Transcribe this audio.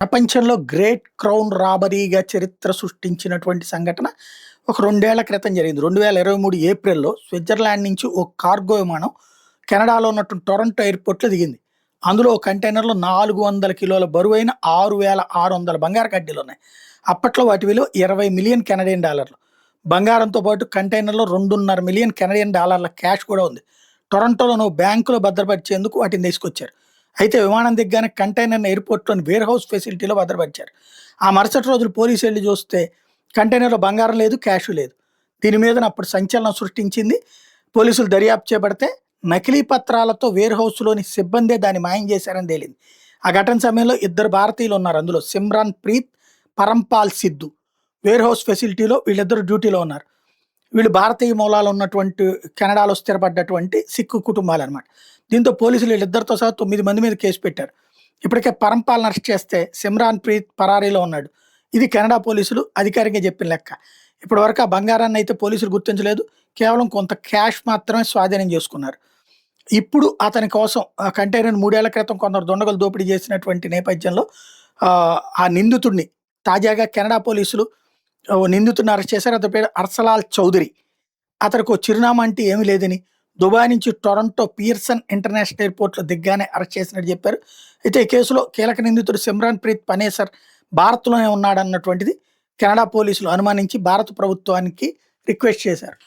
ప్రపంచంలో great crown రాబరీగా చరిత్ర సృష్టించినటువంటి సంఘటన ఒక 2 ఏళ్ల క్రితం జరిగింది. 2023 ఏప్రిల్‌లో స్విట్జర్లాండ్ నుంచి ఓ కార్గో విమానం కెనడాలో ఉన్నటువంటి టొరంటో ఎయిర్‌పోర్ట్‌లో దిగింది. అందులో ఓ కంటైనర్‌లో 400 కిలోల బరువైన 6,600 బంగారు కడ్డీలున్నాయి. అప్పట్లో వాటి విలువ 20,000,000 కెనడియన్ డాలర్లు. బంగారంతో పాటు కంటైనర్‌లో 2.5 మిలియన్ కెనడియన్ డాలర్ల క్యాష్ కూడా ఉంది. టొరంటోలోని ఓ బ్యాంకులో భద్రపరిచేందుకు వాటిని తీసుకొచ్చారు. అయితే విమానం దిగ్గానే కంటైనర్‌ని ఎయిర్‌పోర్ట్‌లోని వేర్ హౌస్ ఫెసిలిటీలో భద్రపరిచారు. ఆ మరుసటి రోజులు పోలీసులు వెళ్లి చూస్తే కంటైనర్‌లో బంగారం లేదు, క్యాషు లేదు. దీని మీదన అప్పుడు సంచలనం సృష్టించింది. పోలీసులు దర్యాప్తు చేపడితే నకిలీ పత్రాలతో వేర్ హౌస్‌లోని సిబ్బందే దాన్ని మాయం చేశారని తేలింది. ఆ ఘటన సమయంలో ఇద్దరు భారతీయులు ఉన్నారు అందులో. సిమ్రాన్ ప్రీత్, పరంపాల్ సిద్ధు. వేర్ హౌస్ ఫెసిలిటీలో వీళ్ళిద్దరూ డ్యూటీలో ఉన్నారు. వీళ్ళు భారతీయ మూలాలు ఉన్నటువంటి కెనడాలో స్థిరపడ్డటువంటి సిక్కు కుటుంబాలనమాట. దీంతో పోలీసులు వీళ్ళిద్దరితో సహా 9 మంది మీద కేసు పెట్టారు. ఇప్పటికే పరంపాల్‌ని అరెస్ట్ చేస్తే సిమ్రాన్ ప్రీత్ పరారీలో ఉన్నాడు. ఇది కెనడా పోలీసులు అధికారికంగా చెప్పిన లెక్క. ఇప్పటివరకు ఆ బంగారాన్ని అయితే పోలీసులు గుర్తించలేదు. కేవలం కొంత క్యాష్ మాత్రమే స్వాధీనం చేసుకున్నారు. ఇప్పుడు అతని కోసం ఆ కంటైనర్‌ని 3 ఏళ్ల క్రితం కొందరు దుండగులు దోపిడీ చేసినటువంటి నేపథ్యంలో ఆ నిందితుడిని తాజాగా కెనడా పోలీసులు ఓ నిందితుడిని అరెస్ట్ చేశారు. అతని పేరు అర్సలాల్ చౌదరి. అతనికో చిరునామా అంటే ఏమీ లేదని, దుబాయ్ నుంచి టొరంటో పియర్సన్ ఇంటర్నేషనల్ ఎయిర్‌పోర్ట్‌లో దిగ్గానే అరెస్ట్ చేసినట్టు చెప్పారు. అయితే ఈ కేసులో కీలక నిందితుడు సిమ్రాన్ ప్రీత్ పనేసర్ భారత్‌లోనే ఉన్నాడన్నటువంటిది కెనడా పోలీసులు అనుమానించి భారత ప్రభుత్వానికి రిక్వెస్ట్ చేశారు.